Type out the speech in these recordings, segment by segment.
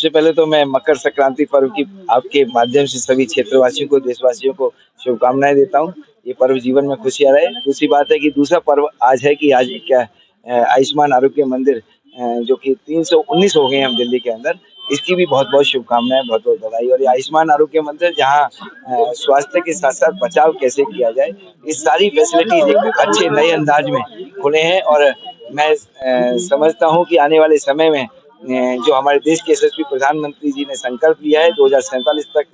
सबसे पहले तो मैं मकर संक्रांति पर्व की आपके माध्यम से सभी क्षेत्रवासियों को, देशवासियों को शुभकामनाएँ देता हूँ। ये पर्व जीवन में खुशियाँ रहे। दूसरी बात है कि दूसरा पर्व आज है कि आज क्या आयुष्मान आरोग्य मंदिर जो कि 319 हो गए हैं हम दिल्ली के अंदर, इसकी भी बहुत-बहुत शुभकामनाएँ, बहुत-बहुत बधाई। और ये आयुष्मान आरोग्य मंदिर जहाँ स्वास्थ्य के साथ-साथ बचाव कैसे किया जाए, ये सारी फैसिलिटीज़ एक अच्छे नए अंदाज में खुले हैं। और मैं समझता हूँ कि आने वाले समय में जो हमारे देश के यशस्वी प्रधानमंत्री जी ने संकल्प लिया है 2047 तक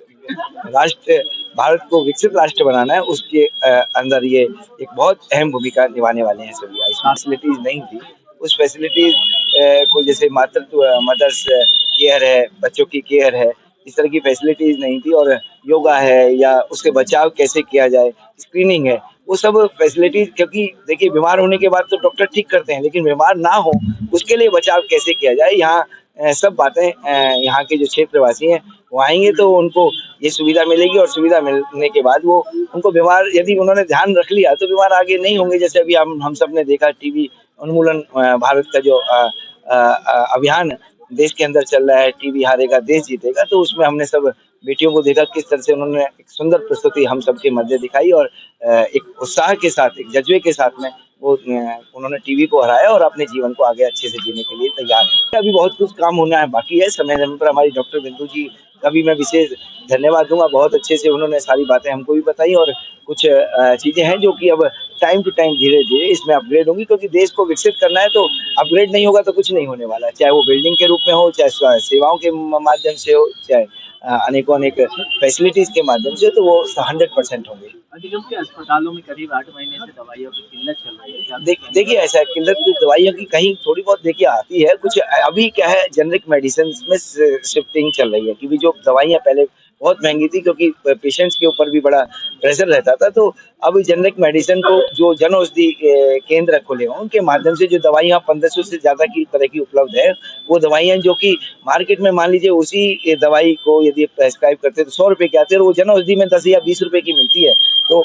राष्ट्र भारत को विकसित राष्ट्र बनाना है, उसके अंदर ये एक बहुत अहम भूमिका निभाने वाले हैं सभी। आयुष्मान फैसिलिटीज़ नहीं थी, उस फैसिलिटीज़ को जैसे मातृत्व मदर्स केयर है, बच्चों की केयर है, इस तरह की फैसिलिटीज़ नहीं थी। और योगा है या उससे बचाव कैसे किया जाए, स्क्रीनिंग है, वो सब फैसिलिटीज़, क्योंकि देखिए बीमार होने के बाद तो डॉक्टर ठीक करते हैं, लेकिन बीमार ना हो उसके लिए बचाव कैसे किया जाए, यहाँ सब बातें यहाँ के जो क्षेत्रवासी हैं वो आएँगे तो उनको ये सुविधा मिलेगी। और सुविधा मिलने के बाद वो उनको बीमार यदि उन्होंने ध्यान रख लिया तो बीमार आगे नहीं होंगे। जैसे अभी हम सब ने देखा टीबी उन्मूलन भारत का जो अभियान देश के अंदर चल रहा है, टीबी हारेगा देश जीतेगा, तो उसमें हमने सब बेटियों को देखा किस तरह से उन्होंने एक सुंदर प्रस्तुति हम सबके मध्य दिखाई और एक उत्साह के साथ, एक जज्बे के साथ में वो उन्होंने टीबी को हराया और अपने जीवन को आगे अच्छे से जीने के लिए तैयार है। अभी बहुत कुछ काम होना है बाकी है, समय पर हमारी डॉक्टर बिंदु जी का भी मैं विशेष धन्यवाद दूँगा। बहुत अच्छे से उन्होंने सारी बातें हमको भी बताई और कुछ चीज़ें हैं जो कि अब टाइम टू टाइम धीरे-धीरे इसमें अपग्रेड होंगी, क्योंकि देश को विकसित करना है तो अपग्रेड नहीं होगा तो कुछ नहीं होने वाला है। चाहे वो बिल्डिंग के रूप में हो, चाहे सेवाओं के माध्यम से हो, चाहे अनेक फैसिलिटीज़ के माध्यम से, तो वो 100% होंगे। अधिगम के अस्पतालों में करीब 8 महीने से दवाइयों की किल्लत चल रही है। देखिए ऐसा है, किल्लत की दवाइयों की कहीं थोड़ी बहुत देखिए आती है, कुछ अभी क्या है जेनरिक मेडिसिन में शिफ्टिंग चल रही है, क्योंकि जो दवाइयाँ पहले बहुत महंगी थी, क्योंकि पेशेंट्स के ऊपर भी बड़ा प्रेशर रहता था, तो अब जेनरिक मेडिसिन को जो जन औषधि केंद्र खुले हों उनके माध्यम से जो दवाइयाँ 1500 से ज़्यादा की तरह की उपलब्ध है, वो दवाइयाँ जो कि मार्केट में मान लीजिए उसी दवाई को यदि प्रेस्क्राइब करते तो 100 रुपए की आती है और वो जन औषधि में 10 या 20 रुपए की मिलती है। तो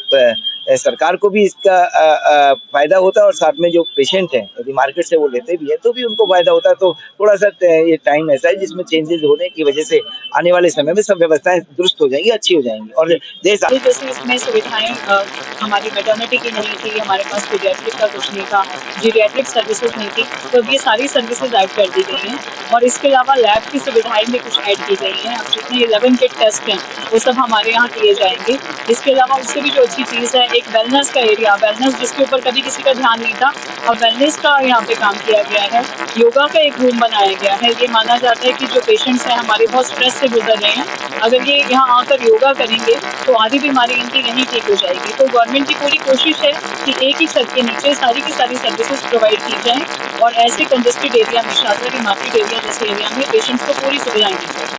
सरकार को भी इसका फ़ायदा होता है और साथ में जो पेशेंट हैं यदि मार्केट से वो लेते भी हैं तो भी उनको फ़ायदा होता है। तो थोड़ा-सा ये टाइम ऐसा है जिसमें चेंजेज़ होने की वजह से आने वाले समय में सब व्यवस्थाएँ दुरुस्त हो जाएँगी, अच्छी हो जाएँगी और देश जैसे इसमें सुविधाएँ हमारी मैटरनिटी की नहीं थी, हमारे पास पीडियाट्रिक का कुछ नहीं था, जीरियाट्रिक सर्विसेज नहीं थी, तो अब ये सारी सर्विसेज ऐड कर दी गई हैं और इसके अलावा लैब की सुविधाएँ भी कुछ ऐड की गई हैं। अब जितने 11 किट टेस्ट हैं वो सब हमारे यहाँ किए जाएंगे। इसके अलावा उससे भी जो अच्छी चीज़ है, एक वेलनेस का एरिया, वेलनेस जिसके ऊपर कभी किसी का ध्यान नहीं था, अब वेलनेस का यहाँ पे काम किया गया है। योगा का एक रूम बनाया गया है। ये माना जाता है कि जो पेशेंट्स हैं हमारे बहुत स्ट्रेस से गुजर रहे हैं, अगर ये यहाँ आकर योगा करेंगे तो आधी बीमारी इनकी यहीं ठीक हो जाएगी। तो गवर्नमेंट की पूरी कोशिश है कि एक ही छत के नीचे सारी की सारी सर्विसेज प्रोवाइड की जाएँ और ऐसे कंजेस्टेड एरिया में, शादरा मार्केट एरिया जैसे एरिया में पेशेंट्स को पूरी सुविधाएं दी जाए।